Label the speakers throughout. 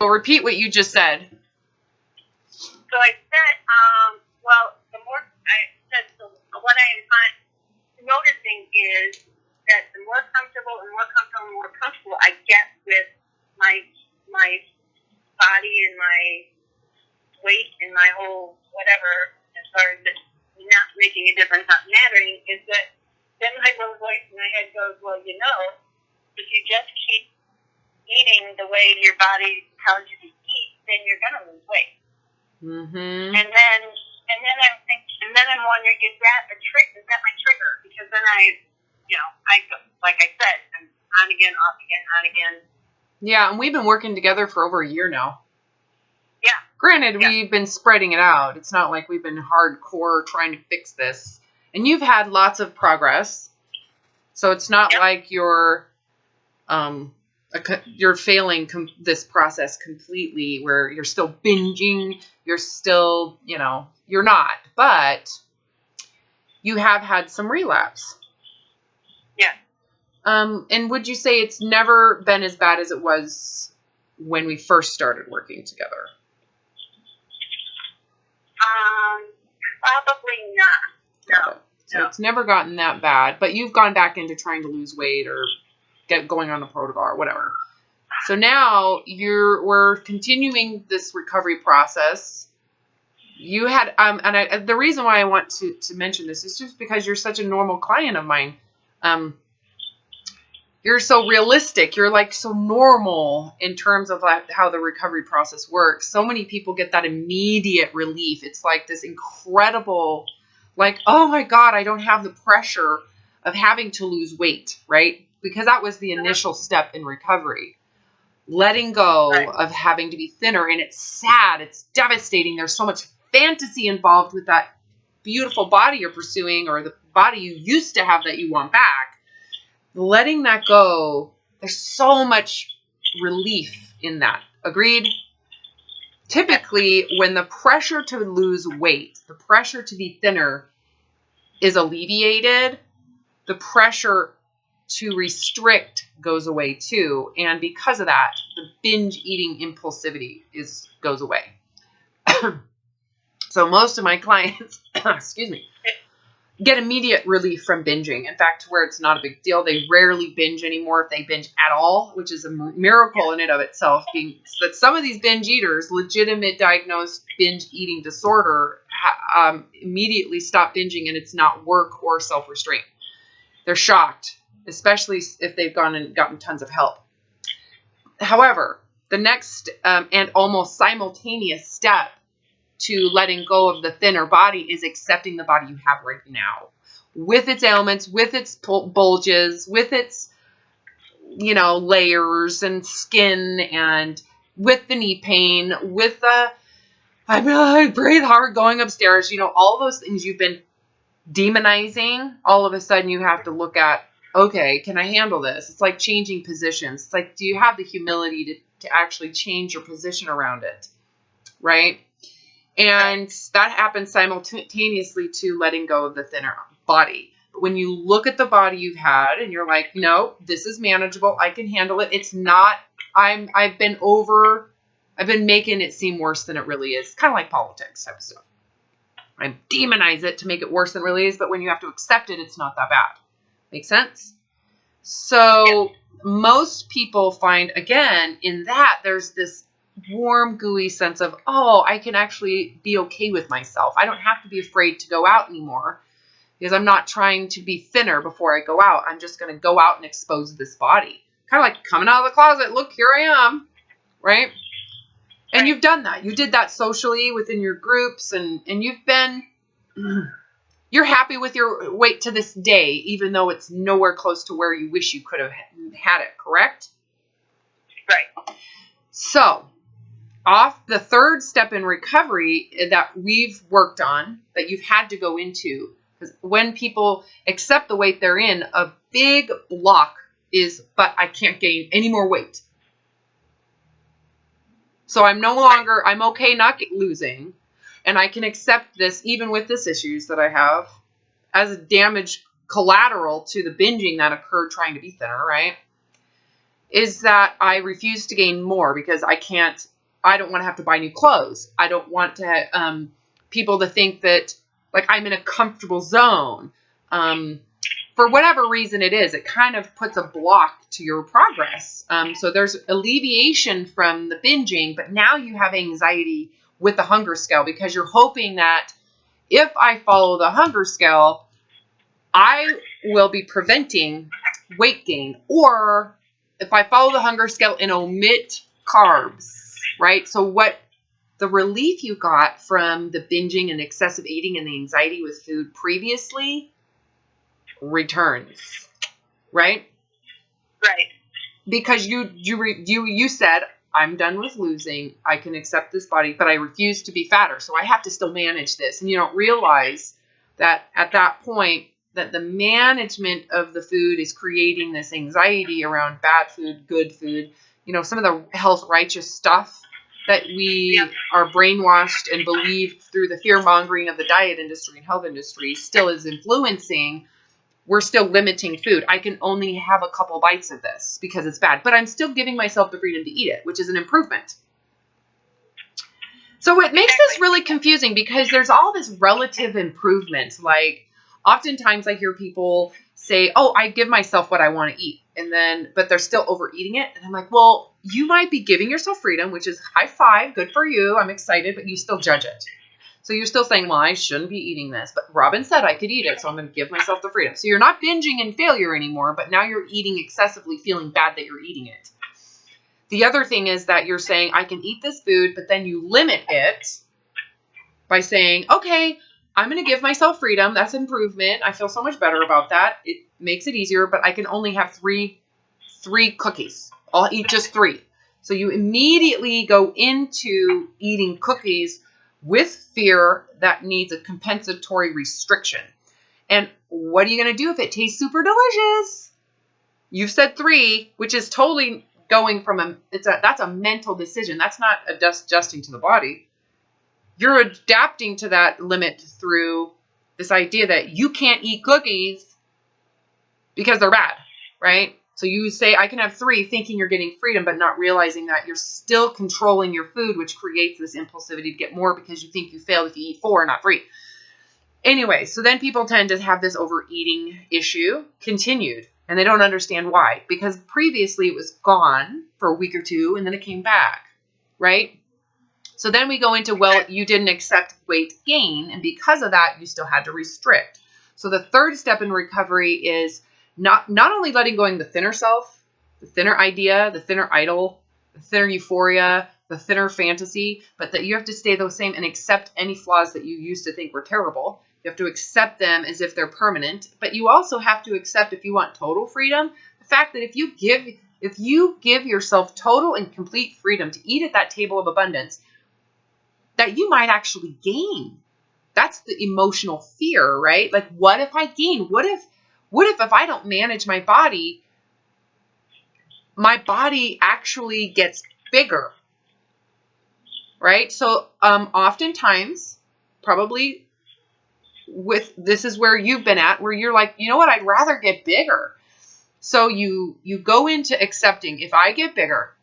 Speaker 1: So repeat what you just said.
Speaker 2: So I said, well, the more I said, so what I am noticing is that the more comfortable I get with my body and my weight and my whole whatever, as far as it not making a difference, not mattering, is that then my little voice in my head goes, well, you know, if you just keep eating the way your body tells you to eat, then you're going to lose weight.
Speaker 1: Mm-hmm.
Speaker 2: And then I'm thinking, and then I'm wondering, is that my trigger? Because then I go, like I said, I'm on again, off again, on again.
Speaker 1: Yeah, and we've been working together for over a year now.
Speaker 2: Yeah.
Speaker 1: Granted, we've been spreading it out. It's not like we've been hardcore trying to fix this. And you've had lots of progress. So it's not like you're failing this process completely, where you're still binging. You're still, you're not. But you have had some relapse.
Speaker 2: Yeah.
Speaker 1: And would you say it's never been as bad as it was when we first started working together?
Speaker 2: Probably not. No.
Speaker 1: So it's never gotten that bad, but you've gone back into trying to lose weight or get going on a protocol or whatever. So now we're continuing this recovery process. You had, the reason why I want to mention this is just because you're such a normal client of mine. You're so realistic. You're like so normal in terms of how the recovery process works. So many people get that immediate relief. It's like this incredible, like, oh my God, I don't have the pressure of having to lose weight, right? Because that was the initial step in recovery. Letting go of having to be thinner. And it's sad. It's devastating. There's so much fantasy involved with that beautiful body you're pursuing, or the body you used to have that you want back. Letting that go, there's so much relief in that. Agreed? Typically, when the pressure to lose weight, the pressure to be thinner is alleviated, the pressure to restrict goes away too. And because of that, the binge eating impulsivity goes away. So most of my clients, excuse me, get immediate relief from binging. In fact, where it's not a big deal. They rarely binge anymore, if they binge at all, which is a miracle in and of itself. Being that some of these binge eaters, legitimate diagnosed binge eating disorder, immediately stop binging, and it's not work or self-restraint. They're shocked, especially if they've gone and gotten tons of help. However, the next and almost simultaneous step to letting go of the thinner body is accepting the body you have right now, with its ailments, with its bulges, with its, layers and skin, and with the knee pain, with the, I breathe hard going upstairs, all those things you've been demonizing. All of a sudden you have to look at, okay, can I handle this? It's like changing positions. It's like, do you have the humility to actually change your position around it? Right? And that happens simultaneously to letting go of the thinner body. But when you look at the body you've had and you're like, no, this is manageable. I can handle it. It's not, I've been making it seem worse than it really is. Kind of like politics type of stuff. I demonize it to make it worse than it really is. But when you have to accept it, it's not that bad. Make sense? So most people find, again, in that there's this warm, gooey sense of, oh, I can actually be okay with myself. I don't have to be afraid to go out anymore because I'm not trying to be thinner before I go out. I'm just going to go out and expose this body. Kind of like coming out of the closet. Look, here I am. Right? And you've done that. You did that socially within your groups, and you're happy with your weight to this day, even though it's nowhere close to where you wish you could have had it, correct?
Speaker 2: Right.
Speaker 1: So, off the third step in recovery that we've worked on, that you've had to go into, because when people accept the weight they're in, a big block is, but I can't gain any more weight. So I'm okay not losing, and I can accept this, even with this issues that I have, as a damage collateral to the binging that occurred trying to be thinner, right? is that I refuse to gain more because I don't want to have to buy new clothes. I don't want to, people to think that like I'm in a comfortable zone. For whatever reason it is, it kind of puts a block to your progress. So there's alleviation from the binging, but now you have anxiety with the hunger scale because you're hoping that if I follow the hunger scale, I will be preventing weight gain. Or if I follow the hunger scale and omit carbs, right? So what the relief you got from the binging and excessive eating and the anxiety with food previously returns, right?
Speaker 2: Right.
Speaker 1: Because you said, I'm done with losing. I can accept this body, but I refuse to be fatter. So I have to still manage this. And you don't realize that at that point that the management of the food is creating this anxiety around bad food, good food, some of the health righteous stuff that we are brainwashed and believe through the fear mongering of the diet industry and health industry still is influencing. We're still limiting food. I can only have a couple bites of this because it's bad, but I'm still giving myself the freedom to eat it, which is an improvement. So it makes this really confusing because there's all this relative improvement. Like oftentimes I hear people say, oh, I give myself what I want to eat. But they're still overeating it. And I'm like, well, you might be giving yourself freedom, which is high five. Good for you. I'm excited, but you still judge it. So you're still saying, well, I shouldn't be eating this, but Robin said I could eat it, so I'm going to give myself the freedom. So you're not binging in failure anymore, but now you're eating excessively, feeling bad that you're eating it. The other thing is that you're saying, I can eat this food, but then you limit it by saying, okay, I'm going to give myself freedom. That's improvement. I feel so much better about that. It makes it easier, but I can only have three cookies. I'll eat just 3. So you immediately go into eating cookies with fear that needs a compensatory restriction. And what are you going to do if it tastes super delicious? You've said 3, which is totally going from that's a mental decision. That's not adjusting to the body. You're adapting to that limit through this idea that you can't eat cookies because they're bad, right? So you say, I can have 3 thinking you're getting freedom, but not realizing that you're still controlling your food, which creates this impulsivity to get more because you think you failed if you eat 4, not 3. Anyway, so then people tend to have this overeating issue continued, and they don't understand why. Because previously it was gone for a week or 2, and then it came back, right? So then we go into, well, you didn't accept weight gain, and because of that, you still had to restrict. So the third step in recovery is not only letting go of the thinner self, the thinner idea, the thinner idol, the thinner euphoria, the thinner fantasy, but that you have to stay the same and accept any flaws that you used to think were terrible. You have to accept them as if they're permanent, but you also have to accept, if you want total freedom, the fact that if you give yourself total and complete freedom to eat at that table of abundance, that you might actually gain. That's the emotional fear, right? Like, what if I gain? What if I don't manage my body actually gets bigger, right? So oftentimes, probably this is where you've been at, where you're like, you know what, I'd rather get bigger. So you go into accepting, if I get bigger,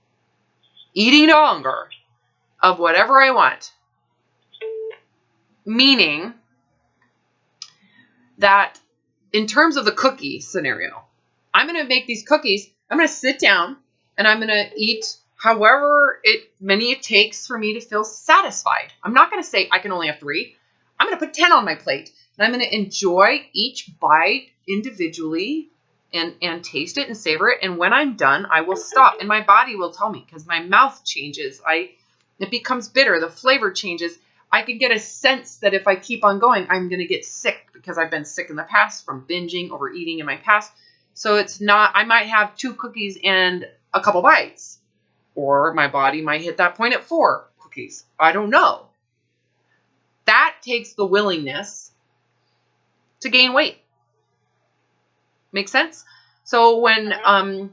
Speaker 1: eating longer of whatever I want, meaning that in terms of the cookie scenario, I'm going to make these cookies. I'm going to sit down and I'm going to eat however many it takes for me to feel satisfied. I'm not going to say I can only have 3. I'm going to put 10 on my plate and I'm going to enjoy each bite individually and taste it and savor it. And when I'm done, I will stop and my body will tell me because my mouth changes. It becomes bitter. The flavor changes. I can get a sense that if I keep on going, I'm going to get sick because I've been sick in the past from binging, overeating in my past. So it's not, I might have 2 cookies and a couple bites, or my body might hit that point at 4 cookies. I don't know. That takes the willingness to gain weight. Make sense? So when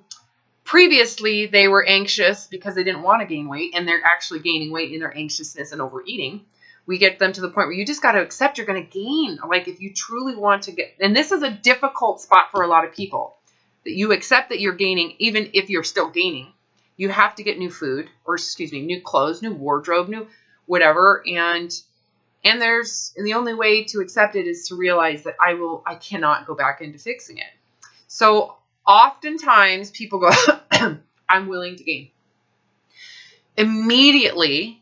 Speaker 1: previously they were anxious because they didn't want to gain weight, and they're actually gaining weight in their anxiousness and overeating, we get them to the point where you just got to accept you're going to gain. Like if you truly want to get, and this is a difficult spot for a lot of people. that you accept that you're gaining, even if you're still gaining. You have to get new food, or excuse me, new clothes, new wardrobe, new whatever. And the only way to accept it is to realize that I cannot go back into fixing it. So oftentimes people go, I'm willing to gain. Immediately,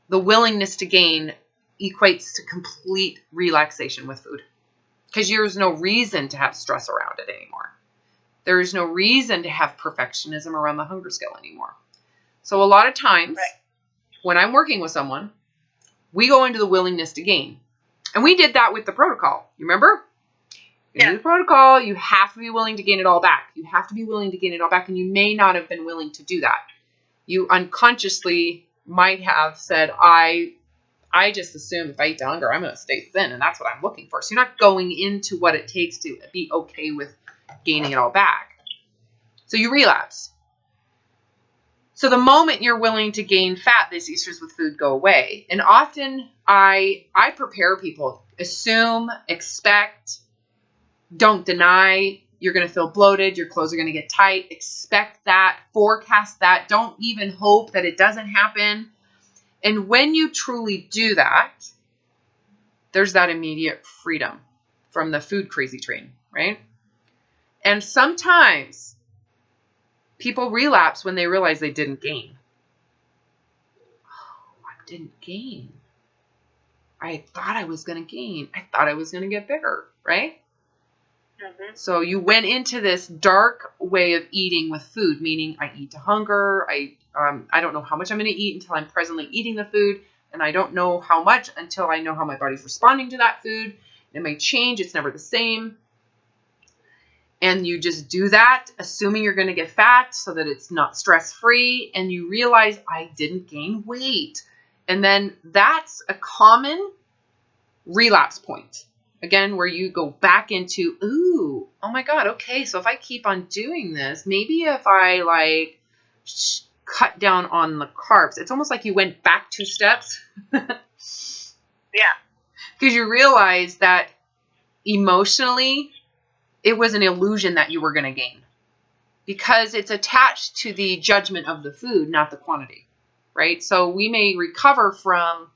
Speaker 1: the willingness to gain equates to complete relaxation with food, because there's no reason to have stress around it anymore. There is no reason to have perfectionism around the hunger scale anymore. So a lot of times when I'm working with someone, we go into the willingness to gain. And we did that with the protocol. You remember? In the protocol, you have to be willing to gain it all back. You have to be willing to gain it all back. And you may not have been willing to do that. You unconsciously might have said, I just assume if I eat to hunger, I'm going to stay thin. And that's what I'm looking for. So you're not going into what it takes to be okay with gaining it all back. So you relapse. So the moment you're willing to gain fat, these issues with food go away. And often I prepare people. Assume, expect, don't deny. You're going to feel bloated. Your clothes are going to get tight. Expect that. Forecast that. Don't even hope that it doesn't happen. And when you truly do that, there's that immediate freedom from the food crazy train, right? And sometimes people relapse when they realize they didn't gain. Oh, I didn't gain. I thought I was going to gain. I thought I was going to get bigger, right? Mm-hmm. So you went into this dark way of eating with food, meaning I eat to hunger. I don't know how much I'm going to eat until I'm presently eating the food. And I don't know how much until I know how my body's responding to that food. It may change. It's never the same. And you just do that, assuming you're going to get fat so that it's not stress-free. And you realize I didn't gain weight. And then that's a common relapse point. Again, where you go back into, ooh, oh my God, okay. So if I keep on doing this, maybe if I cut down on the carbs, it's almost like you went back 2 steps.
Speaker 2: Yeah.
Speaker 1: Because you realize that emotionally, it was an illusion that you were going to gain, because it's attached to the judgment of the food, not the quantity, right? So we may recover from,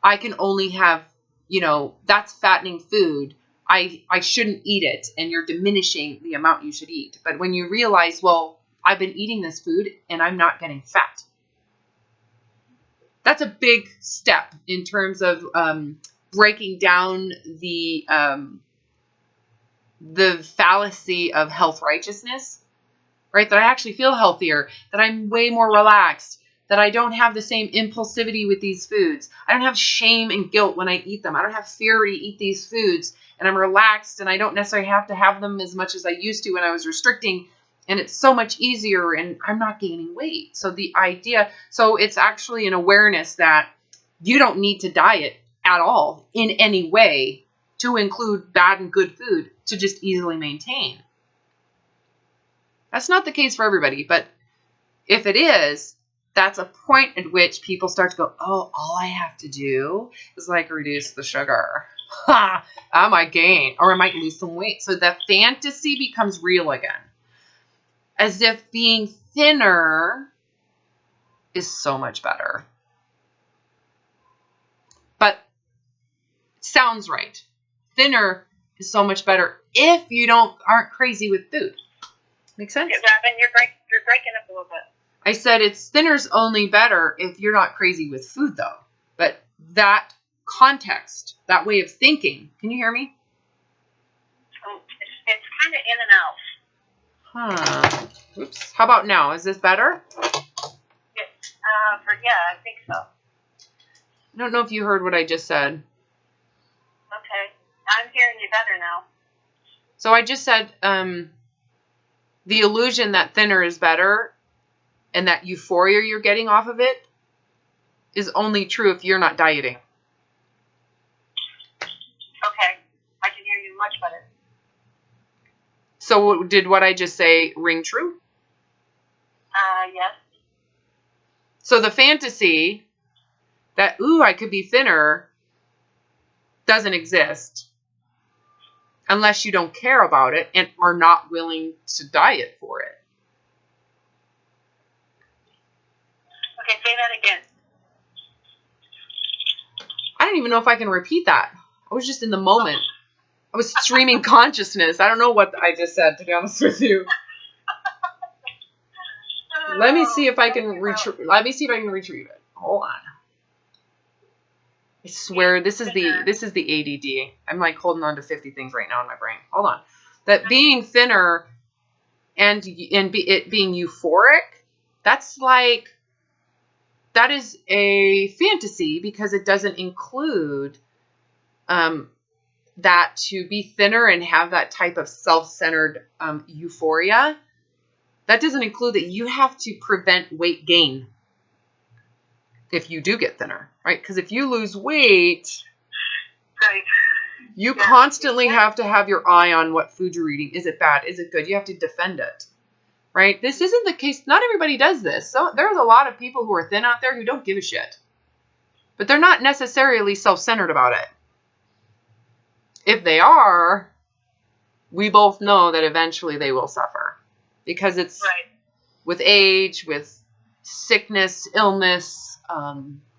Speaker 1: I can only have, that's fattening food. I shouldn't eat it. And you're diminishing the amount you should eat. But when you realize, well, I've been eating this food and I'm not getting fat. That's a big step in terms of breaking down the fallacy of health righteousness, right? That I actually feel healthier, that I'm way more relaxed, that I don't have the same impulsivity with these foods. I don't have shame and guilt when I eat them. I don't have fear to eat these foods, and I'm relaxed, and I don't necessarily have to have them as much as I used to when I was restricting, and it's so much easier, and I'm not gaining weight. So it's actually an awareness that you don't need to diet at all in any way to include bad and good food to just easily maintain. That's not the case for everybody, but if it is, that's a point at which people start to go, oh, all I have to do is reduce the sugar. Ha! I might gain, or I might lose some weight. So the fantasy becomes real again. As if being thinner is so much better. But it sounds right. Thinner is so much better if you aren't crazy with food. Make sense?
Speaker 2: Yeah, Robin, you're breaking up a little bit.
Speaker 1: I said thinner's only better if you're not crazy with food, though. But that context, that way of thinking, can you hear me?
Speaker 2: It's kind of in and out.
Speaker 1: Huh. Oops. How about now? Is this better?
Speaker 2: I think so.
Speaker 1: I don't know if you heard what I just said.
Speaker 2: Okay. I'm hearing you better now.
Speaker 1: So I just said the illusion that thinner is better and that euphoria you're getting off of it is only true if you're not dieting.
Speaker 2: Okay. I can hear you much better.
Speaker 1: So did what I just say ring true?
Speaker 2: Yes.
Speaker 1: So the fantasy that, I could be thinner doesn't exist. unless you don't care about it and are not willing to diet for it.
Speaker 2: Okay, say that again.
Speaker 1: I don't even know if I can repeat that. I was just in the moment. I was streaming consciousness. I don't know what I just said, to be honest with you. Let me see if I can retrieve it. Hold on. I swear this is the ADD. I'm like holding on to 50 things right now in my brain. Hold on. That being thinner and it being euphoric, that is a fantasy because it doesn't include that to be thinner and have that type of self-centered euphoria. That doesn't include that you have to prevent weight gain if you do get thinner, right? Because if you lose weight,
Speaker 2: Right.
Speaker 1: you constantly have to have your eye on what food you're eating. Is it bad? Is it good? You have to defend it, right? This isn't the case. Not everybody does this. So there's a lot of people who are thin out there who don't give a shit. But they're not necessarily self-centered about it. If they are, we both know that eventually they will suffer. Because it's with age, with sickness, illness,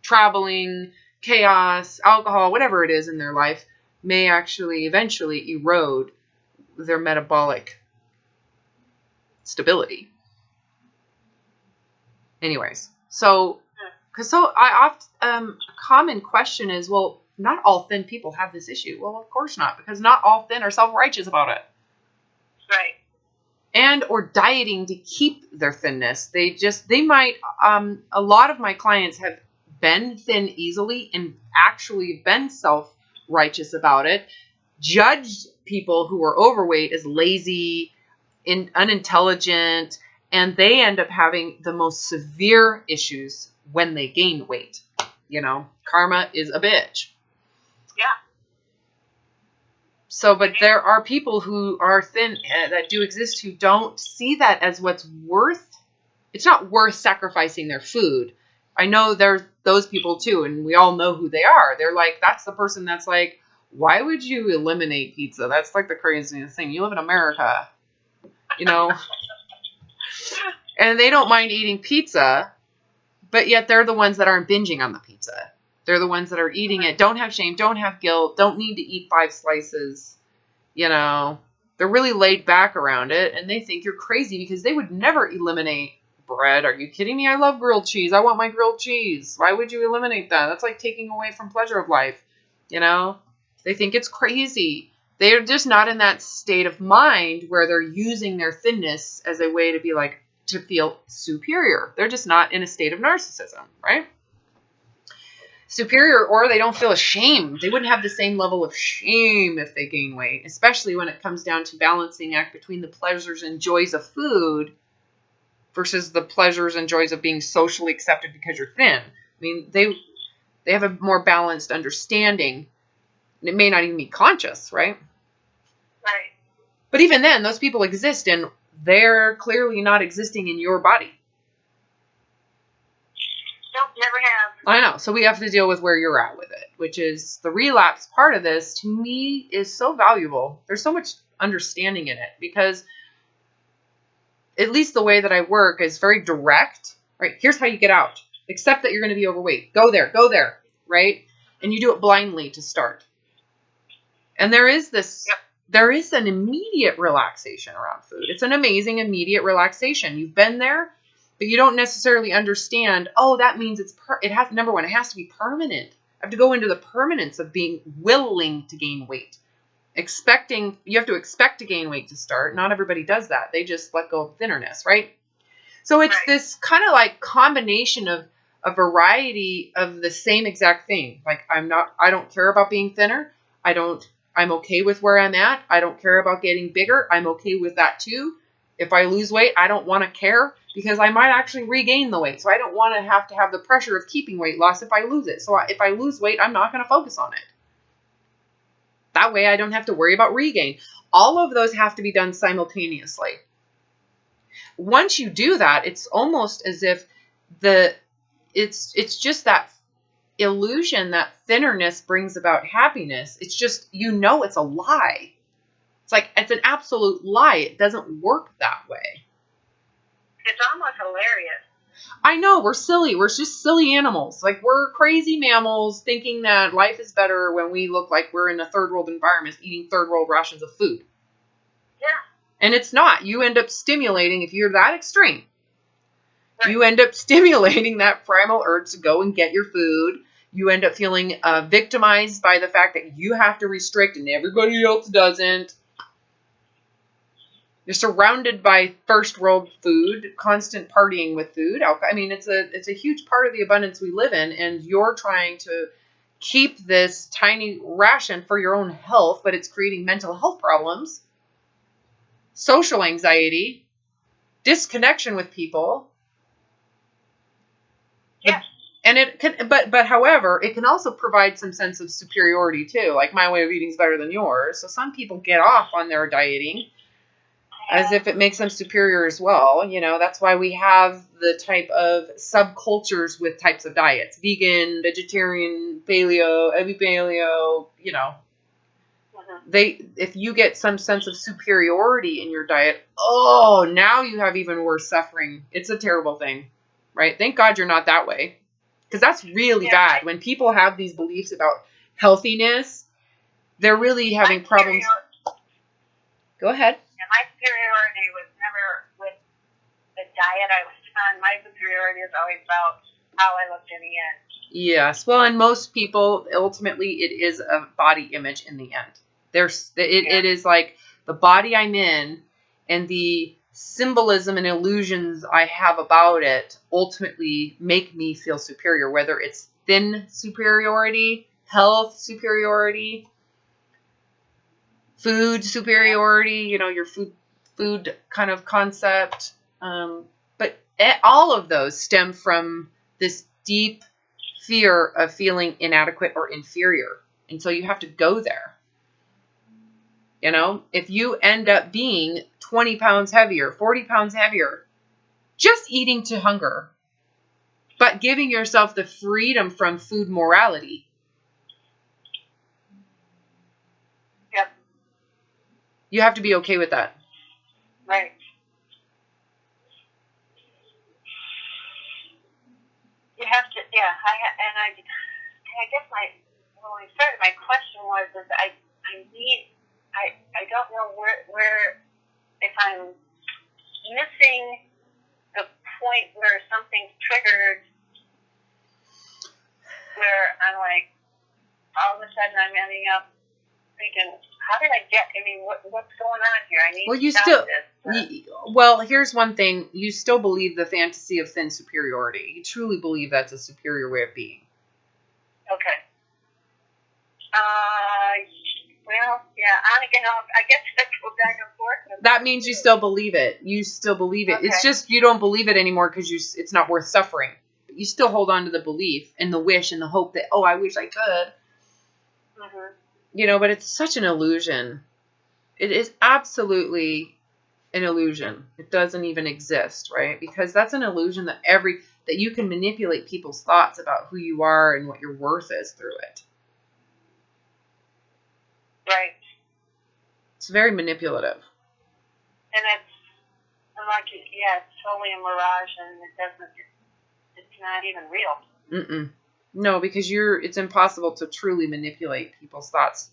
Speaker 1: traveling, chaos, alcohol, whatever it is in their life, may actually eventually erode their metabolic stability. Anyways, a common question is, well, not all thin people have this issue. Well, of course not, because not all thin are self-righteous about it.
Speaker 2: Right.
Speaker 1: And or dieting to keep their thinness. They might, a lot of my clients have been thin easily and actually been self-righteous about it, judged people who are overweight as lazy, unintelligent, and they end up having the most severe issues when they gain weight. You know, karma is a bitch.
Speaker 2: Yeah.
Speaker 1: So, but there are people who are thin that do exist who don't see that as what's worth. It's not worth sacrificing their food. I know there's those people too, and we all know who they are. They're like, that's the person that's like, why would you eliminate pizza? That's like the craziest thing. You live in America, you know, and they don't mind eating pizza, but yet they're the ones that aren't binging on the pizza. They're the ones that are eating it, don't have shame, don't have guilt, don't need to eat 5 slices. You know, they're really laid back around it, and they think you're crazy because they would never eliminate bread. Are you kidding me? I love grilled cheese. I want my grilled cheese. Why would you eliminate that? That's like taking away from pleasure of life. You know, they think it's crazy. They're just not in that state of mind where they're using their thinness as a way to be like, to feel superior. They're just not in a state of narcissism, right? Superior, or they don't feel ashamed. They wouldn't have the same level of shame if they gain weight, especially when it comes down to balancing act between the pleasures and joys of food versus the pleasures and joys of being socially accepted because you're thin. I mean, they have a more balanced understanding. And it may not even be conscious, right?
Speaker 2: Right.
Speaker 1: But even then, those people exist, and they're clearly not existing in your body.
Speaker 2: Nope, never have.
Speaker 1: I know. So we have to deal with where you're at with it, which is the relapse part of this, to me, is so valuable. There's so much understanding in it because at least the way that I work is very direct, right? Here's how you get out. Accept that you're going to be overweight. Go there, right? And you do it blindly to start. And there is an immediate relaxation around food. It's an amazing immediate relaxation. You've been there, but you don't necessarily understand, oh, that means number one, it has to be permanent. I have to go into the permanence of being willing to gain weight. You have to expect to gain weight to start. Not everybody does that. They just let go of thinnerness, right? So it's this kind of like combination of a variety of the same exact thing. Like I don't care about being thinner. I'm okay with where I'm at. I don't care about getting bigger. I'm okay with that too. If I lose weight, I don't want to care because I might actually regain the weight. So I don't want to have the pressure of keeping weight loss if I lose it. So if I lose weight, I'm not going to focus on it. That way I don't have to worry about regain. All of those have to be done simultaneously. Once you do that, it's almost as if it's just that illusion that thinnerness brings about happiness. It's just, it's a lie. It's like, it's an absolute lie. It doesn't work that way.
Speaker 2: It's almost hilarious.
Speaker 1: I know, we're silly. We're just silly animals. Like, we're crazy mammals thinking that life is better when we look like we're in a third world environment eating third world rations of food.
Speaker 2: Yeah.
Speaker 1: And it's not. You end up stimulating, if you're that extreme,
Speaker 2: Right.
Speaker 1: you end up stimulating that primal urge to go and get your food. You end up feeling victimized by the fact that you have to restrict and everybody else doesn't. You're surrounded by first world food, constant partying with food. I mean, it's a huge part of the abundance we live in, and you're trying to keep this tiny ration for your own health, but it's creating mental health problems, social anxiety, disconnection with people.
Speaker 2: Yeah.
Speaker 1: And it can, but however, it can also provide some sense of superiority too. Like, my way of eating is better than yours. So some people get off on their dieting as if it makes them superior as well. You know, that's why we have the type of subcultures with types of diets: vegan, vegetarian, paleo, heavy paleo. You know, if you get some sense of superiority in your diet, oh, now you have even worse suffering. It's a terrible thing, right? Thank God you're not that way. Because that's really bad. When people have these beliefs about healthiness, they're really having problems. Go ahead.
Speaker 2: Yeah, my superiority was never with the diet I was on. My superiority is always about how I looked in the end.
Speaker 1: Yes. Well, and most people, ultimately, it is a body image in the end. It is like the body I'm in and the symbolism and illusions I have about it ultimately make me feel superior, whether it's thin superiority, health superiority, food superiority, you know, your food kind of concept. But all of those stem from this deep fear of feeling inadequate or inferior. And so you have to go there. You know, if you end up being 20 pounds heavier, 40 pounds heavier, just eating to hunger, but giving yourself the freedom from food morality.
Speaker 2: Yep.
Speaker 1: You have to be okay with that.
Speaker 2: Right. You have to, yeah. I guess when we started, my question was, is I don't know where if I'm missing the point where something's triggered, where I'm like, all of a sudden I'm ending up thinking, how did I get? I mean, what's going on here? I need to stop this.
Speaker 1: Well, here's one thing: you still believe the fantasy of thin superiority. You truly believe that's a superior way of being.
Speaker 2: Okay. Well, yeah, on again, I guess I go back and forth.
Speaker 1: That means you still believe it. You still believe it. Okay. It's just you don't believe it anymore because it's not worth suffering. But you still hold on to the belief and the wish and the hope that, oh, I wish I could.
Speaker 2: Mm-hmm.
Speaker 1: You know, but it's such an illusion. It is absolutely an illusion. It doesn't even exist, right? Because that's an illusion that you can manipulate people's thoughts about who you are and what your worth is through it.
Speaker 2: Right.
Speaker 1: It's very manipulative.
Speaker 2: And it's totally a mirage, and it's not even real.
Speaker 1: No, because it's impossible to truly manipulate people's thoughts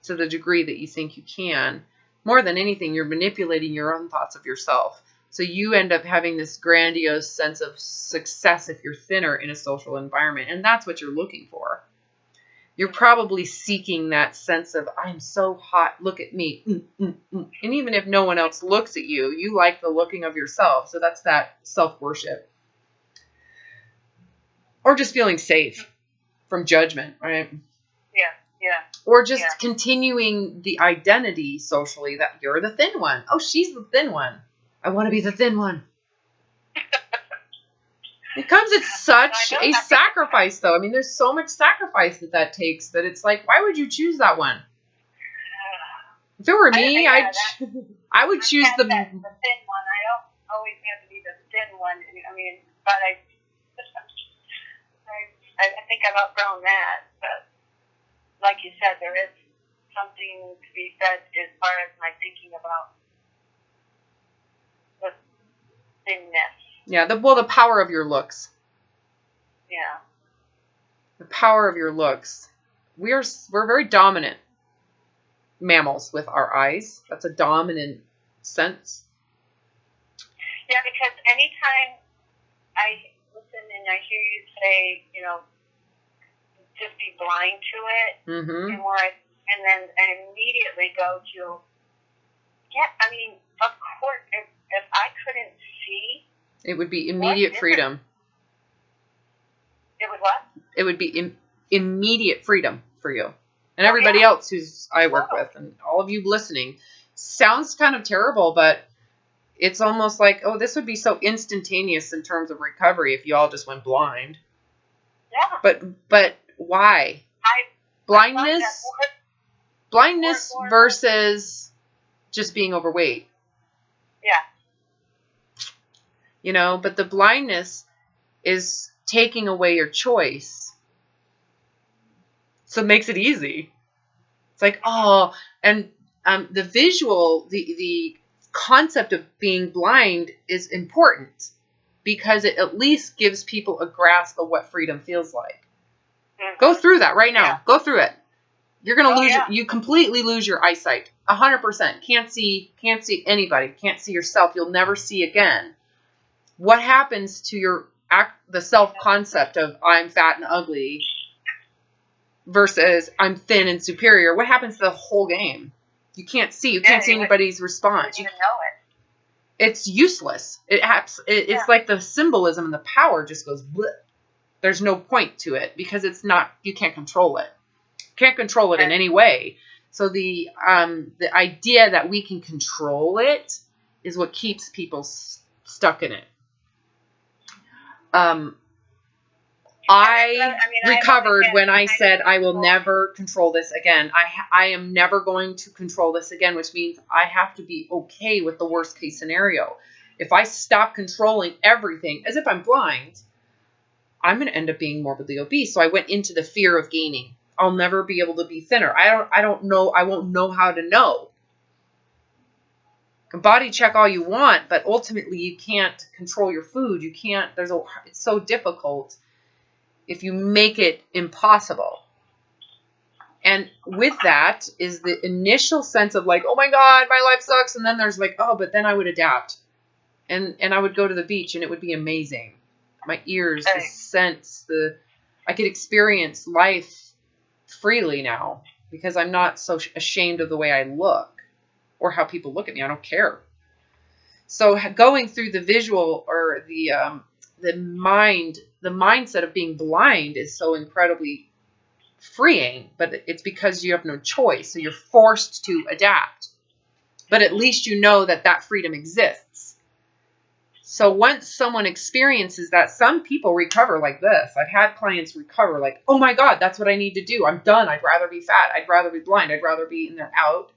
Speaker 1: to the degree that you think you can. More than anything, you're manipulating your own thoughts of yourself. So you end up having this grandiose sense of success if you're thinner in a social environment, and that's what you're looking for. You're probably seeking that sense of, I'm so hot, look at me. And even if no one else looks at you, you like the looking of yourself. So that's that self-worship. Or just feeling safe from judgment, right?
Speaker 2: Yeah.
Speaker 1: Or just continuing the identity socially that you're the thin one. Oh, she's the thin one. I want to be the thin one. It comes at such a sacrifice, though. I mean, there's so much sacrifice that takes that it's like, why would you choose that one? If it were me, I would choose the thin
Speaker 2: one. I don't always have to be the thin one. I mean, but I think I've outgrown that. But like you said, there is something to be said as far as my thinking about the thinness.
Speaker 1: Yeah, the power of your looks.
Speaker 2: Yeah.
Speaker 1: The power of your looks. We're very dominant mammals with our eyes. That's a dominant sense.
Speaker 2: Yeah, because anytime I listen and I hear you say, you know, just be blind to it,
Speaker 1: Mm-hmm.
Speaker 2: and then I immediately go to, yeah, I mean, of course, if I couldn't see,
Speaker 1: it would be immediate freedom.
Speaker 2: It would what?
Speaker 1: It would be immediate freedom for you. And everybody else who's I work with, and all of you listening. Sounds kind of terrible, but it's almost like, oh, this would be so instantaneous in terms of recovery if you all just went blind.
Speaker 2: Yeah.
Speaker 1: But why? Blindness versus just being overweight.
Speaker 2: Yeah.
Speaker 1: You know, but the blindness is taking away your choice. So it makes it easy. It's like, oh, and the visual, the concept of being blind is important because it at least gives people a grasp of what freedom feels like.
Speaker 2: Mm-hmm.
Speaker 1: Go through that right now. Yeah. Go through it. You're going to lose, you completely lose your eyesight. 100%. Can't see anybody. Can't see yourself. You'll never see again. What happens to the self-concept of I'm fat and ugly versus I'm thin and superior? What happens to the whole game? You can't see. You can't see anybody's response.
Speaker 2: You don't even know it.
Speaker 1: It's useless. It's like the symbolism and the power just goes bleh. There's no point to it because it's not, you can't control it. Can't control it in any way. So the idea that we can control it is what keeps people stuck in it. I recovered when I said I will never control this again. I am never going to control this again, which means I have to be okay with the worst case scenario. If I stop controlling everything, as if I'm blind, I'm going to end up being morbidly obese. So I went into the fear of gaining. I'll never be able to be thinner. I don't know. I won't know how to know. You can body check all you want, but ultimately you can't control your food. You can't. It's so difficult if you make it impossible. And with that is the initial sense of like, oh my God, my life sucks. And then there's like, oh, but then I would adapt. And I would go to the beach and it would be amazing. My ears, the sense, I could experience life freely now because I'm not so ashamed of the way I look or how people look at me. I don't care. So going through the visual or the mindset of being blind is so incredibly freeing, but it's because you have no choice. So you're forced to adapt. But at least you know that freedom exists. So once someone experiences that, some people recover like this. I've had clients recover like, oh my God, that's what I need to do. I'm done. I'd rather be fat. I'd rather be blind. I'd rather be, and they're out.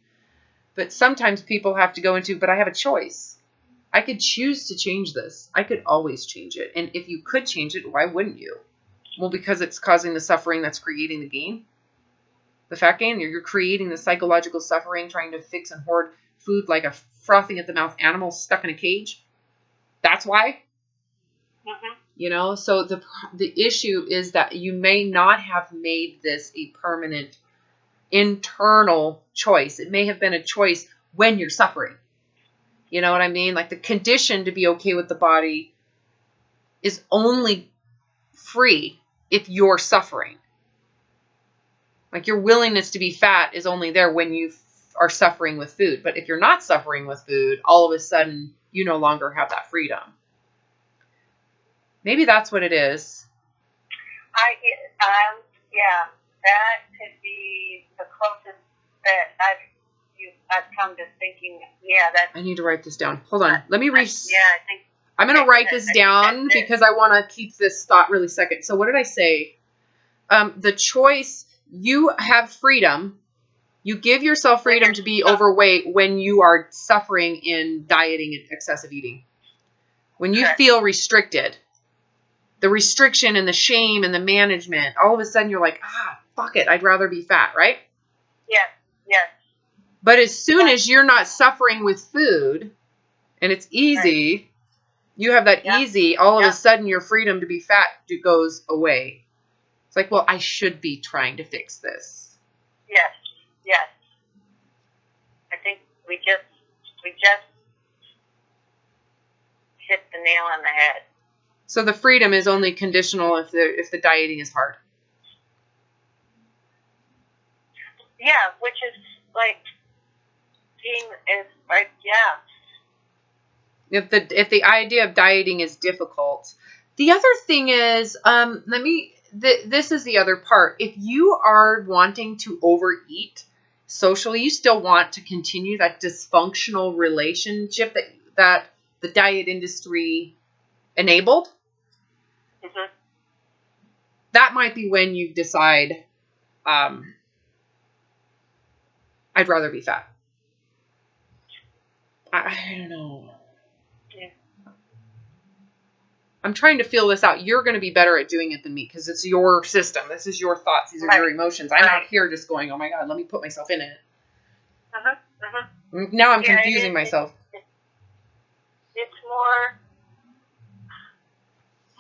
Speaker 1: But sometimes people have to go into, but I have a choice. I could choose to change this. I could always change it. And if you could change it, why wouldn't you? Well, because it's causing the suffering that's creating the gain. The fat gain, you're creating the psychological suffering, trying to fix and hoard food like a frothing at the mouth animal stuck in a cage. That's why.
Speaker 2: Mm-hmm.
Speaker 1: You know, so the issue is that you may not have made this a permanent internal choice. It may have been a choice when you're suffering. You know what I mean? Like the condition to be okay with the body is only free if you're suffering. Like your willingness to be fat is only there when you are suffering with food. But if you're not suffering with food, all of a sudden you no longer have that freedom. Maybe that's what it is.
Speaker 2: Yeah, that could be the closest that I've come to thinking. Yeah,
Speaker 1: I need to write this down. Hold on. Let me
Speaker 2: I think
Speaker 1: I'm going to write this down because I want to keep this thought really second. So what did I say? The choice, you have freedom. You give yourself freedom to be overweight when you are suffering in dieting and excessive eating. When you feel restricted, the restriction and the shame and the management, all of a sudden you're like, fuck it. I'd rather be fat, right?
Speaker 2: Yeah. Yes.
Speaker 1: But as soon as you're not suffering with food and it's easy, right. You have that easy, all of a sudden your freedom to be fat goes away. It's like, well, I should be trying to fix this.
Speaker 2: Yes. Yes. I think we just hit the nail on the head.
Speaker 1: So the freedom is only conditional if the dieting is hard.
Speaker 2: Yeah, which is like
Speaker 1: If the idea of dieting is difficult. The other thing is, this is the other part. If you are wanting to overeat socially, you still want to continue that dysfunctional relationship that the diet industry enabled.
Speaker 2: Mm-hmm.
Speaker 1: That might be when you decide, I'd rather be fat. I don't know.
Speaker 2: Yeah.
Speaker 1: I'm trying to feel this out. You're going to be better at doing it than me because it's your system. This is your thoughts. These are your emotions. I'm out here just going, oh my God, let me put myself in it. Now I'm confusing myself.
Speaker 2: It's more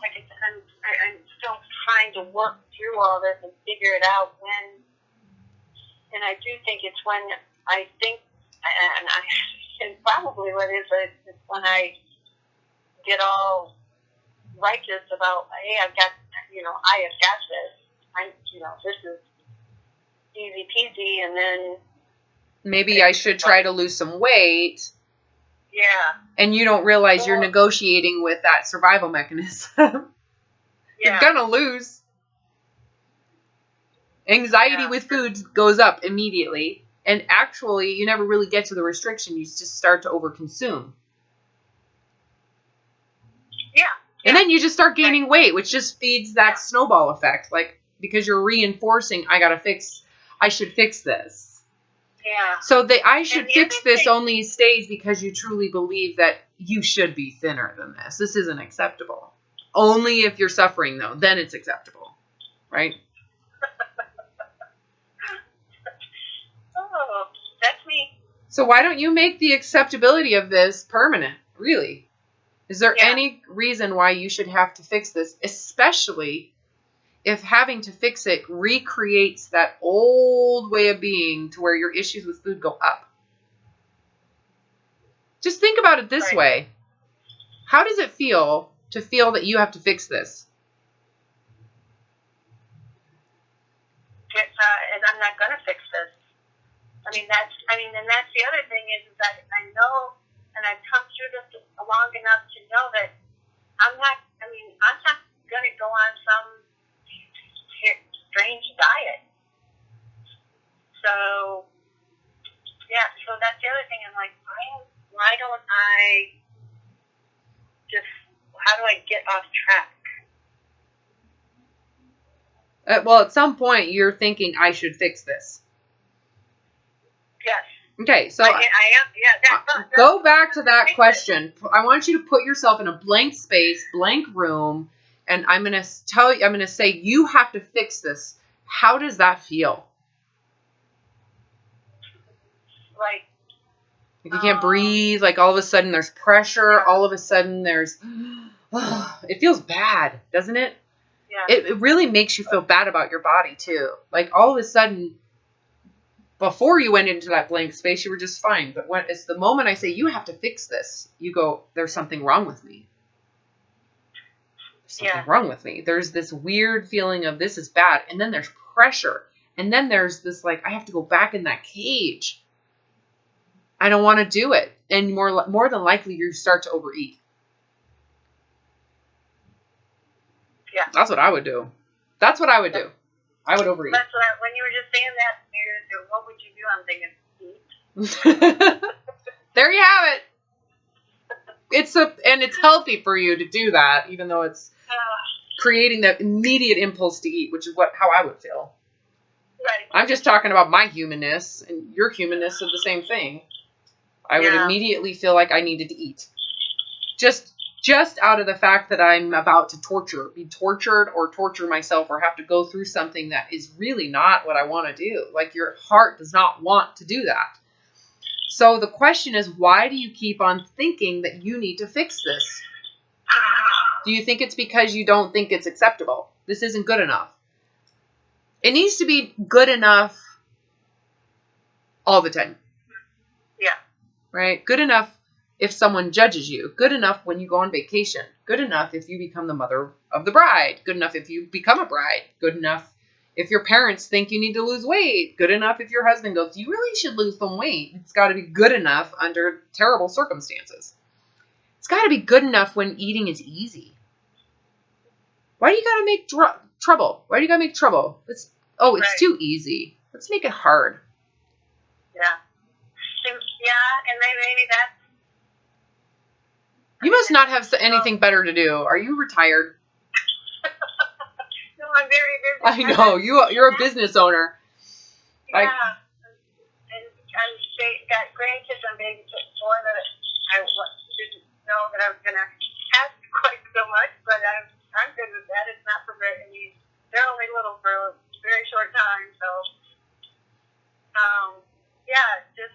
Speaker 2: like I'm still trying to work through all this and figure it out and I do think it's when I think, and probably what it is when I get all righteous about, hey, I have got this. This is easy peasy, and then
Speaker 1: maybe I should try to lose some weight.
Speaker 2: Yeah.
Speaker 1: And you don't realize you're negotiating with that survival mechanism. You're gonna lose. Anxiety with food goes up immediately. And actually, you never really get to the restriction. You just start to overconsume.
Speaker 2: Yeah.
Speaker 1: And then you just start gaining weight, which just feeds that snowball effect. Like, because you're reinforcing, I should fix this.
Speaker 2: Yeah.
Speaker 1: So I should fix this only stays because you truly believe that you should be thinner than this. This isn't acceptable. Only if you're suffering, though, then it's acceptable. Right?
Speaker 2: Oh, that's me.
Speaker 1: So why don't you make the acceptability of this permanent? Really? Is there any reason why you should have to fix this? Especially if having to fix it recreates that old way of being to where your issues with food go up. Just think about it this way. How does it feel to feel that you have to fix this?
Speaker 2: And I'm not going to fix this. And that's the other thing is that I know, and I've come through this long enough to know that I'm not going to go on some strange diet. So that's the other thing. I'm like, why don't I how do I get off track?
Speaker 1: Well, at some point, you're thinking, I should fix this.
Speaker 2: Yes.
Speaker 1: Okay, so
Speaker 2: I am. Yeah,
Speaker 1: go back to that question. I want you to put yourself in a blank space, blank room, and I'm going to say, you have to fix this. How does that feel?
Speaker 2: Like
Speaker 1: you can't breathe. Like all of a sudden there's pressure. All of a sudden there's... it feels bad, doesn't it?
Speaker 2: Yeah.
Speaker 1: It really makes you feel bad about your body, too. Like all of a sudden... Before you went into that blank space, you were just fine. But when it's the moment I say, you have to fix this, you go, there's something wrong with me. There's something wrong with me. There's this weird feeling of this is bad. And then there's pressure. And then there's this like, I have to go back in that cage. I don't want to do it. And more than likely, you start to overeat.
Speaker 2: Yeah.
Speaker 1: That's what I would do. That's what I would do. I would overeat.
Speaker 2: That's when you were just saying that, what would you do? I'm thinking, eat.
Speaker 1: There you have it. And it's healthy for you to do that, even though it's creating that immediate impulse to eat, which is how I would feel.
Speaker 2: Right.
Speaker 1: I'm just talking about my humanness, and your humanness are the same thing. I would immediately feel like I needed to eat. Just just out of the fact that I'm about to be tortured or torture myself or have to go through something that is really not what I want to do. Like your heart does not want to do that. So the question is, why do you keep on thinking that you need to fix this? Do you think it's because you don't think it's acceptable? This isn't good enough. It needs to be good enough all the time.
Speaker 2: Yeah.
Speaker 1: Right? Good enough if someone judges you. Good enough when you go on vacation. Good enough if you become the mother of the bride. Good enough if you become a bride. Good enough if your parents think you need to lose weight. Good enough if your husband goes, you really should lose some weight. It's got to be good enough under terrible circumstances. It's got to be good enough when eating is easy. Why do you got to make trouble? Why do you got to make trouble? It's too easy. Let's make it hard.
Speaker 2: Yeah. Yeah, and maybe that's...
Speaker 1: You must not have anything better to do. Are you retired?
Speaker 2: No, I'm very busy.
Speaker 1: I know. You're a business owner.
Speaker 2: Yeah. And I've got grandkids I'm babysitting for that I didn't know that I was going to have quite so much, but I'm good with that. It's not for very... They're only little for a very short time, so... yeah, just...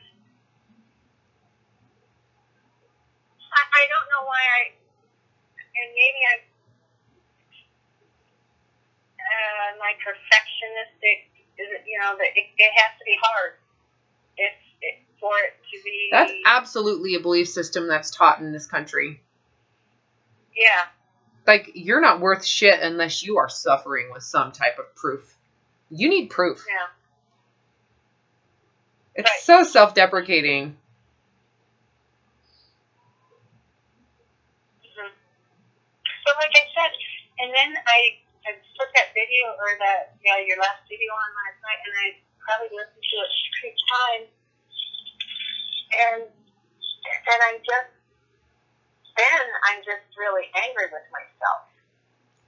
Speaker 2: I don't know why and maybe I'm my perfectionistic, that it has to be hard for it to be...
Speaker 1: That's absolutely a belief system that's taught in this country.
Speaker 2: Yeah.
Speaker 1: Like, you're not worth shit unless you are suffering with some type of proof. You need proof.
Speaker 2: Yeah.
Speaker 1: It's so self-deprecating.
Speaker 2: Mm-hmm. So like I said, and then I put that video or your last video on last night, and I probably listened to it 3 times, and I'm just really angry with myself.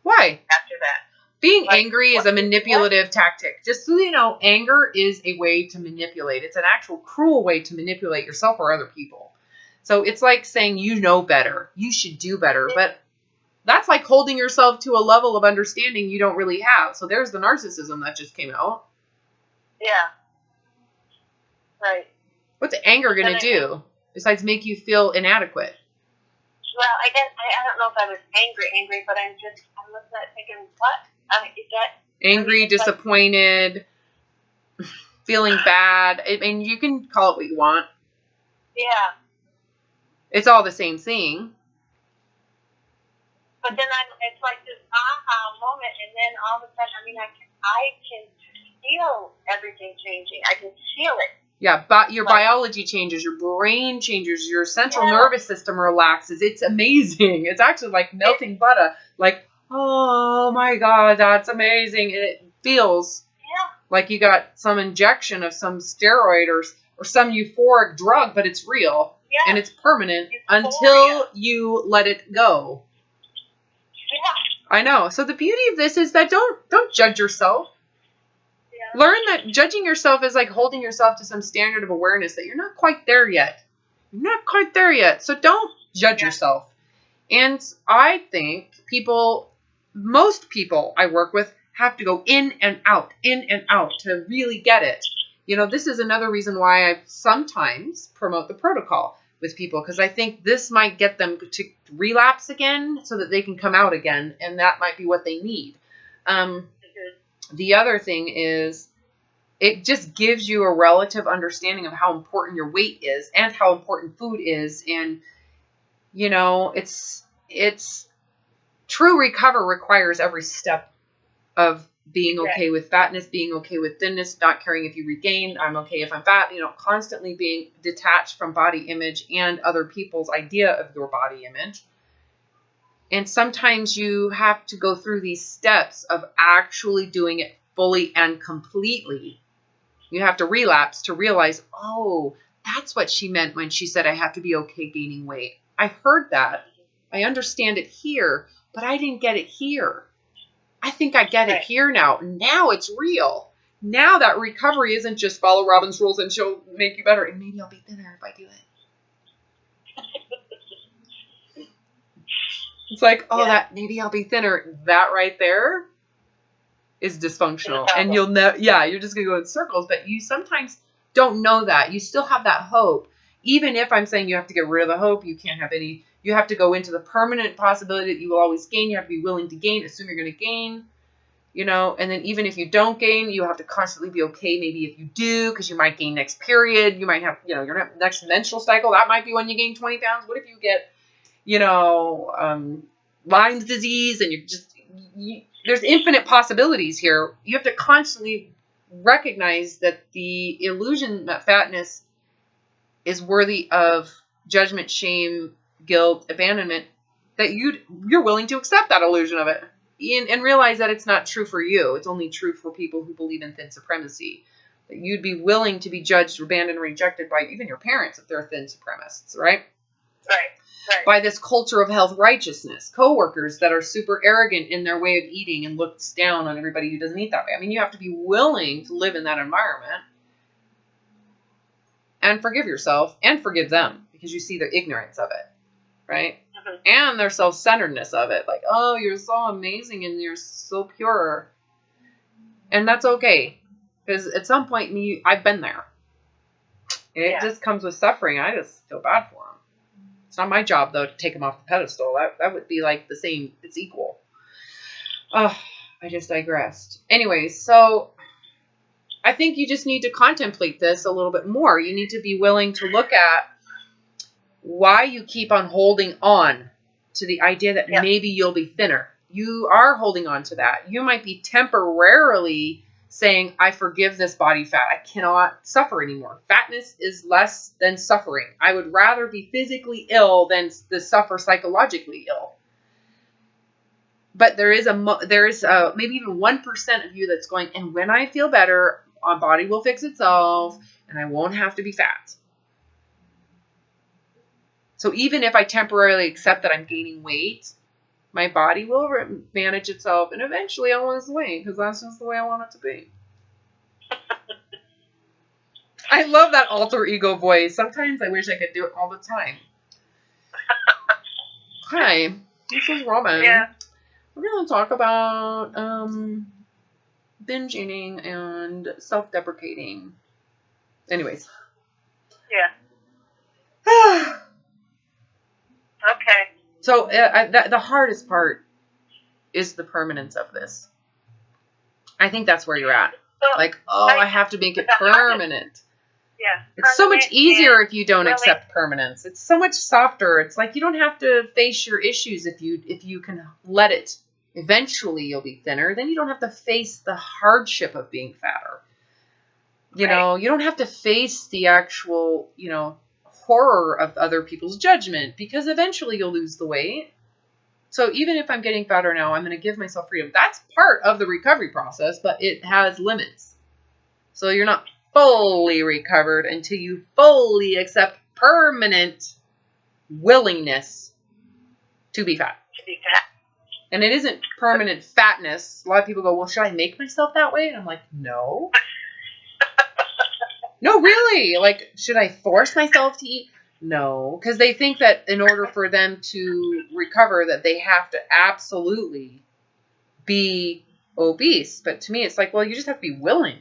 Speaker 1: Why?
Speaker 2: After that.
Speaker 1: Being angry is a manipulative tactic. Just so you know, anger is a way to manipulate. It's an actual cruel way to manipulate yourself or other people. So it's like saying you know better. You should do better. But that's like holding yourself to a level of understanding you don't really have. So there's the narcissism that just came out.
Speaker 2: Yeah. Right.
Speaker 1: What's anger going to do besides make you feel inadequate?
Speaker 2: Well, I guess I don't know if I was angry, but I'm looking at it thinking, what? Is that...
Speaker 1: Angry, disappointed, feeling bad. I mean, you can call it what you want.
Speaker 2: Yeah.
Speaker 1: It's all the same thing.
Speaker 2: But then it's like this aha moment, and then all of a sudden, I can feel everything changing. I can feel it.
Speaker 1: Yeah, but your biology changes, your brain changes, your central nervous system relaxes. It's amazing. It's actually like melting butter. Like, oh my God, that's amazing. And it feels like you got some injection of some steroid or some euphoric drug, but it's real. Yeah. And it's permanent until you let it go. Yeah. I know. So the beauty of this is that don't judge yourself. Learn that judging yourself is like holding yourself to some standard of awareness that you're not quite there yet. You're not quite there yet. So don't judge yourself. And I think most people I work with have to go in and out to really get it. This is another reason why I sometimes promote the protocol with people, because I think this might get them to relapse again so that they can come out again. And that might be what they need. The other thing is it just gives you a relative understanding of how important your weight is and how important food is. And, it's true recover requires every step of being okay with fatness, being okay with thinness, not caring if you regain. I'm okay if I'm fat, constantly being detached from body image and other people's idea of your body image. And sometimes you have to go through these steps of actually doing it fully and completely. You have to relapse to realize, oh, that's what she meant when she said I have to be okay gaining weight. I heard that. I understand it here, but I didn't get it here. I think I get it here now. Now it's real. Now that recovery isn't just follow Robin's rules and she'll make you better. And maybe I'll be thinner if I do it. It's like, oh, that maybe I'll be thinner. That right there is dysfunctional. And you'll know, you're just going to go in circles. But you sometimes don't know that. You still have that hope. Even if I'm saying you have to get rid of the hope, you can't have any, you have to go into the permanent possibility that you will always gain. You have to be willing to gain, assume you're going to gain, and then even if you don't gain, you have to constantly be okay. Maybe if you do, because you might gain next period, you might have, your next menstrual cycle, that might be when you gain 20 pounds. What if you get, Lyme's disease and there's infinite possibilities here. You have to constantly recognize that the illusion that fatness is worthy of judgment, shame, guilt, abandonment, that you're willing to accept that illusion of it and realize that it's not true for you. It's only true for people who believe in thin supremacy. That you'd be willing to be judged, abandoned, and rejected by even your parents if they're thin supremacists, right?
Speaker 2: Right.
Speaker 1: By this culture of health righteousness, coworkers that are super arrogant in their way of eating and looks down on everybody who doesn't eat that way. I mean, you have to be willing to live in that environment and forgive yourself and forgive them because you see their ignorance of it, right? Mm-hmm. And their self-centeredness of it. Like, oh, you're so amazing and you're so pure. And that's okay. Because at some point, I've been there. It just comes with suffering. I just feel bad for them. It's not my job, though, to take them off the pedestal. That would be like the same. It's equal. Oh, I just digressed. Anyways, so I think you just need to contemplate this a little bit more. You need to be willing to look at why you keep on holding on to the idea that maybe you'll be thinner. You are holding on to that. You might be temporarily saying, I forgive this body fat. I cannot suffer anymore. Fatness is less than suffering. I would rather be physically ill than to suffer psychologically ill. But there is maybe even 1% of you that's going, and when I feel better, my body will fix itself and I won't have to be fat. So even if I temporarily accept that I'm gaining weight, my body will manage itself, and eventually I'll lose weight because that's just the way I want it to be. I love that alter ego voice. Sometimes I wish I could do it all the time. Hi, this is Robin.
Speaker 2: Yeah.
Speaker 1: We're going to talk about binge eating and self-deprecating. Anyways.
Speaker 2: Yeah. Okay.
Speaker 1: So the hardest part is the permanence of this. I think that's where you're at. Like, I have to make it permanent.
Speaker 2: Yeah.
Speaker 1: It's so much easier if you don't accept permanence. It's so much softer. It's like you don't have to face your issues if you can let it. Eventually you'll be thinner. Then you don't have to face the hardship of being fatter. You don't have to face the actual, horror of other people's judgment because eventually you'll lose the weight. So even if I'm getting fatter now, I'm going to give myself freedom. That's part of the recovery process, but it has limits. So you're not fully recovered until you fully accept permanent willingness to be fat. And it isn't permanent fatness. A lot of people go, well, should I make myself that way? And I'm like, no. No, really. Like, should I force myself to eat? No. Because they think that in order for them to recover, that they have to absolutely be obese. But to me, it's like, well, you just have to be willing.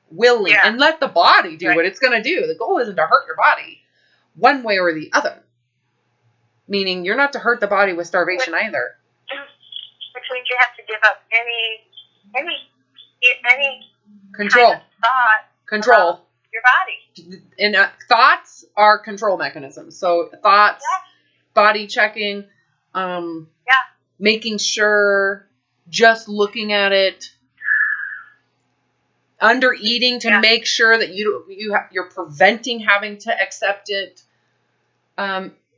Speaker 1: And let the body do what it's going to do. The goal isn't to hurt your body one way or the other. Meaning you're not to hurt the body with starvation either.
Speaker 2: Which means you have to give up any
Speaker 1: control.
Speaker 2: Kind of thought
Speaker 1: control.
Speaker 2: Your body.
Speaker 1: And thoughts are control mechanisms. So thoughts, body checking, making sure, just looking at it, under eating to make sure that you're preventing having to accept it.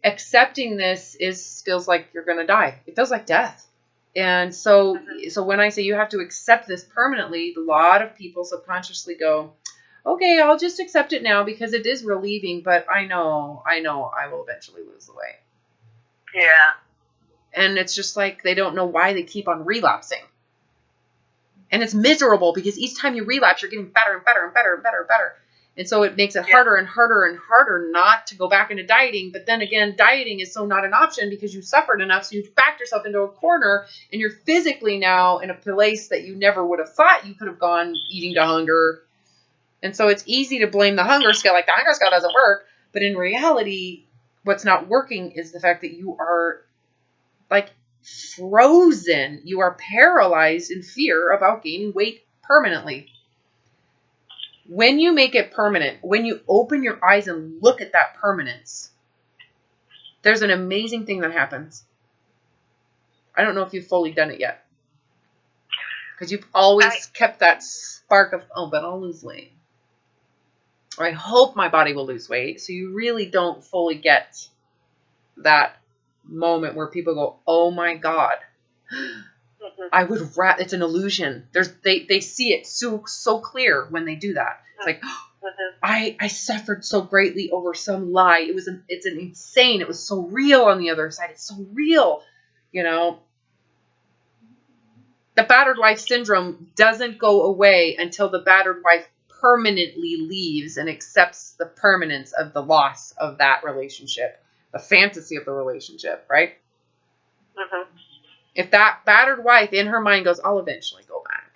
Speaker 1: Accepting this feels like you're going to die. It feels like death. And so when I say you have to accept this permanently, a lot of people subconsciously go, okay, I'll just accept it now because it is relieving, but I know I will eventually lose the weight.
Speaker 2: Yeah.
Speaker 1: And it's just like they don't know why they keep on relapsing. And it's miserable because each time you relapse, you're getting fatter and fatter and fatter and fatter and fatter. And so it makes it harder and harder and harder not to go back into dieting. But then again, dieting is so not an option because you suffered enough. So you've backed yourself into a corner and you're physically now in a place that you never would have thought you could have gone eating to hunger. And so it's easy to blame the hunger scale, like the hunger scale doesn't work. But in reality, what's not working is the fact that you are like frozen. You are paralyzed in fear about gaining weight permanently. When you make it permanent, when you open your eyes and look at that permanence, there's an amazing thing that happens. I don't know if you've fully done it yet. Because you've always kept that spark of, oh, but I'll lose weight. Or I hope my body will lose weight. So you really don't fully get that moment where people go, oh my God. I would it's an illusion. They see it so clear when they do that. It's like, I suffered so greatly over some lie. It's an insane. It was so real on the other side. It's so real. You know, the battered wife syndrome doesn't go away until the battered wife permanently leaves and accepts the permanence of the loss of that relationship, the fantasy of the relationship, right?
Speaker 2: Mm-hmm.
Speaker 1: If that battered wife in her mind goes, I'll eventually go back.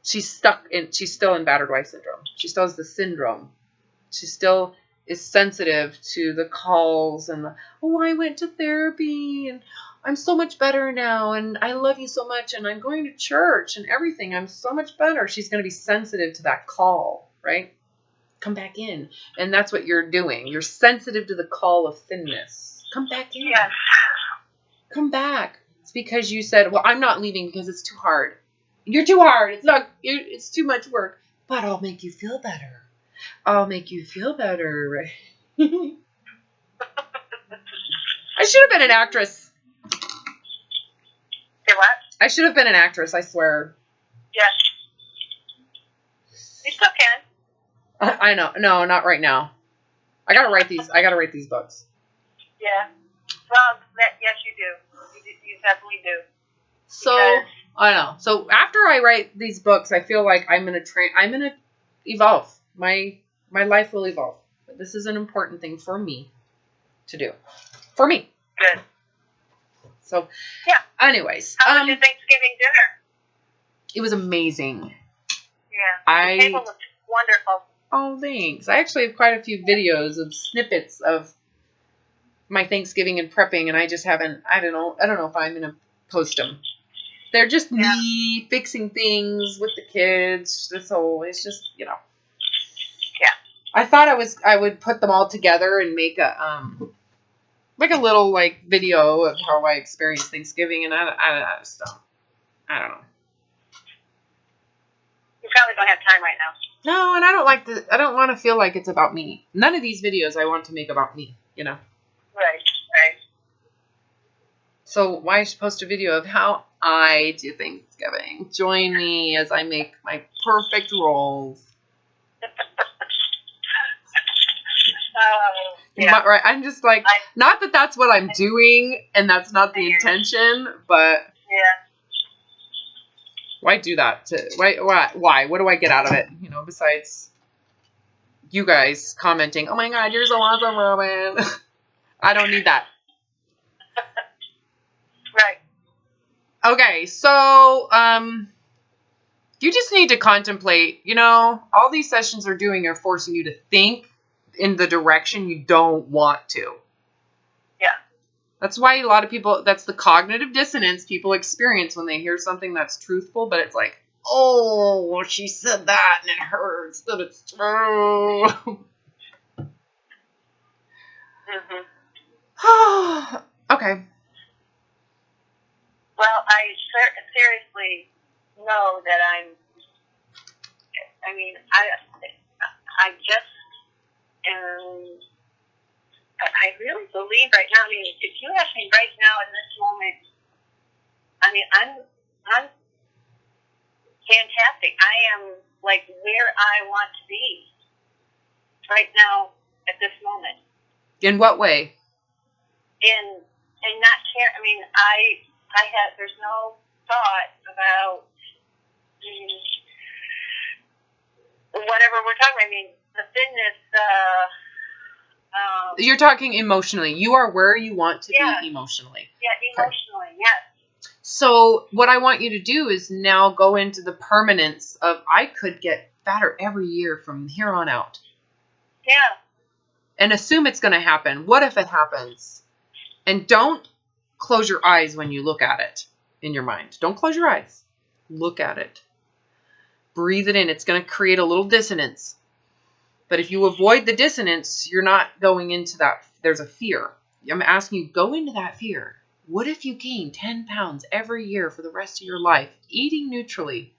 Speaker 1: She's still in battered wife syndrome. She still has the syndrome. She still is sensitive to the calls and I went to therapy and I'm so much better now and I love you so much and I'm going to church and everything. I'm so much better. She's going to be sensitive to that call, right? Come back in. And that's what you're doing. You're sensitive to the call of thinness. Come back in.
Speaker 2: Yes.
Speaker 1: Come back. It's because you said, well, I'm not leaving because it's too hard. You're too hard. It's too much work. But I'll make you feel better. I'll make you feel better. I should have been an actress.
Speaker 2: Say what?
Speaker 1: I should have been an actress, I swear.
Speaker 2: Yes. You still can.
Speaker 1: I know. No, not right now. I gotta write these books.
Speaker 2: Yeah. Well, yes, you do. You definitely do.
Speaker 1: So, I know. So after I write these books, I feel like I'm gonna evolve. My life will evolve. But this is an important thing for me to do. For me.
Speaker 2: Good.
Speaker 1: So,
Speaker 2: yeah.
Speaker 1: Anyways.
Speaker 2: How was your Thanksgiving dinner?
Speaker 1: It was amazing.
Speaker 2: Yeah. The table looked wonderful.
Speaker 1: Oh, thanks. I actually have quite a few videos of snippets of my Thanksgiving and prepping, and I just haven't, I don't know if I'm going to post them. They're just me fixing things with the kids. It's just,
Speaker 2: Yeah.
Speaker 1: I thought I would put them all together and make a, like a little, like, video of how I experienced Thanksgiving, and I just don't. I don't know.
Speaker 2: You probably don't have time right now.
Speaker 1: No, and I don't want to feel like it's about me. None of these videos I want to make about me, you know?
Speaker 2: Right.
Speaker 1: So why post a video of how I do Thanksgiving? Join me as I make my perfect rolls.
Speaker 2: Yeah.
Speaker 1: Right, I'm just like, not that that's what I'm doing, and that's not the intention, but why do that? Why? What do I get out of it? You know, besides you guys commenting, oh my God, you're so awesome, Robin. I don't need that.
Speaker 2: Right.
Speaker 1: Okay, so, you just need to contemplate, all these sessions are forcing you to think in the direction you don't want to.
Speaker 2: Yeah.
Speaker 1: That's why a lot of people, that's the cognitive dissonance people experience when they hear something that's truthful, but it's like, oh, she said that and it hurts that it's true.
Speaker 2: Mm-hmm.
Speaker 1: Okay.
Speaker 2: Well, I seriously know that I just am, I really believe right now, if you ask me right now in this moment, I'm fantastic. I am like where I want to be right now at this moment.
Speaker 1: In what way?
Speaker 2: In not care. I have. There's no thought about whatever
Speaker 1: you're talking emotionally. You are where you want to
Speaker 2: Yeah.
Speaker 1: be emotionally.
Speaker 2: Yeah, emotionally, yes.
Speaker 1: So what I want you to do is now go into the permanence of, I could get fatter every year from here on out.
Speaker 2: Yeah.
Speaker 1: And assume it's going to happen. What if it happens? And don't close your eyes when you look at it in your mind. Don't close your eyes. Look at it. Breathe it in. It's going to create a little dissonance. But if you avoid the dissonance, you're not going into that. There's a fear. I'm asking you, go into that fear. What if you gain 10 pounds every year for the rest of your life, eating neutrally,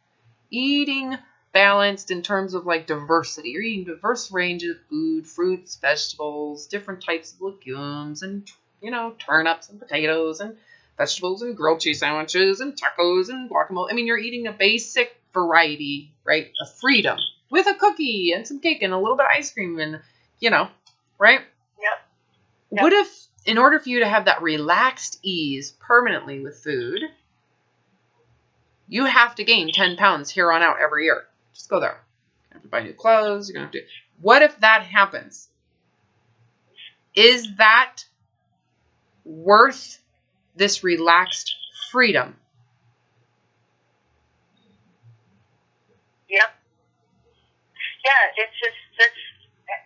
Speaker 1: eating balanced in terms of like diversity? You're eating diverse range of food, fruits, vegetables, different types of legumes, and, you know, turnips and potatoes and vegetables and grilled cheese sandwiches and tacos and guacamole. I mean, you're eating a basic variety, right? Of freedom with a cookie and some cake and a little bit of ice cream and, you know, right?
Speaker 2: Yep.
Speaker 1: What if, in order for you to have that relaxed ease permanently with food, you have to gain 10 pounds here on out every year? Just go there. You have to buy new clothes. You're going to have to. What if that happens? Is that worth this relaxed freedom?
Speaker 2: Yep. Yeah, it's just,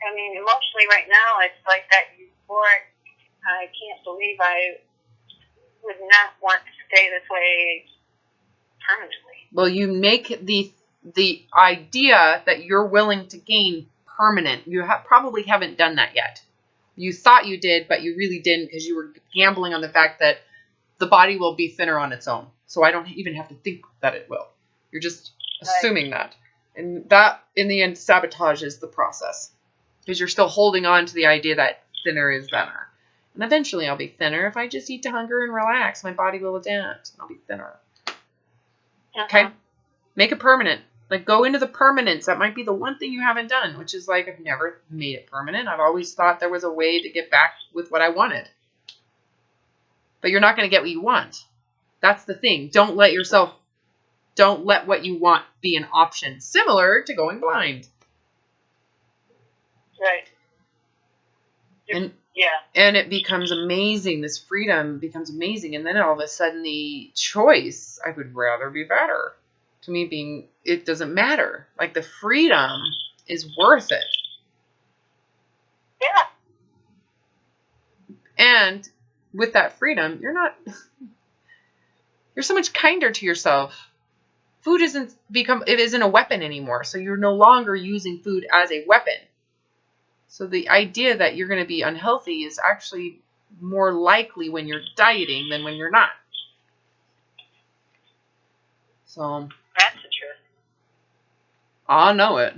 Speaker 2: I mean, emotionally right now, it's like that euphoric, I can't believe I would not want to stay this way permanently.
Speaker 1: Well, you make the idea that you're willing to gain permanent. You probably haven't done that yet. You thought you did, but you really didn't, because you were gambling on the fact that the body will be thinner on its own. So I don't even have to think that it will. You're just assuming that. And that, in the end, sabotages the process. Because you're still holding on to the idea that thinner is better. And eventually I'll be thinner. If I just eat to hunger and relax, my body will adapt. And I'll be thinner. Okay? Make it permanent. Like, go into the permanence. That might be the one thing you haven't done, which is like, I've never made it permanent. I've always thought there was a way to get back with what I wanted. But you're not going to get what you want. That's the thing. Don't let what you want be an option. Similar to going blind.
Speaker 2: Right.
Speaker 1: And it becomes amazing. This freedom becomes amazing. And then all of a sudden the choice, I would rather be better. To me, it doesn't matter. Like, the freedom is worth it.
Speaker 2: Yeah.
Speaker 1: And with that freedom, you're so much kinder to yourself. Food isn't a weapon anymore. So you're no longer using food as a weapon. So the idea that you're going to be unhealthy is actually more likely when you're dieting than when you're not. So
Speaker 2: that's the truth.
Speaker 1: I know it.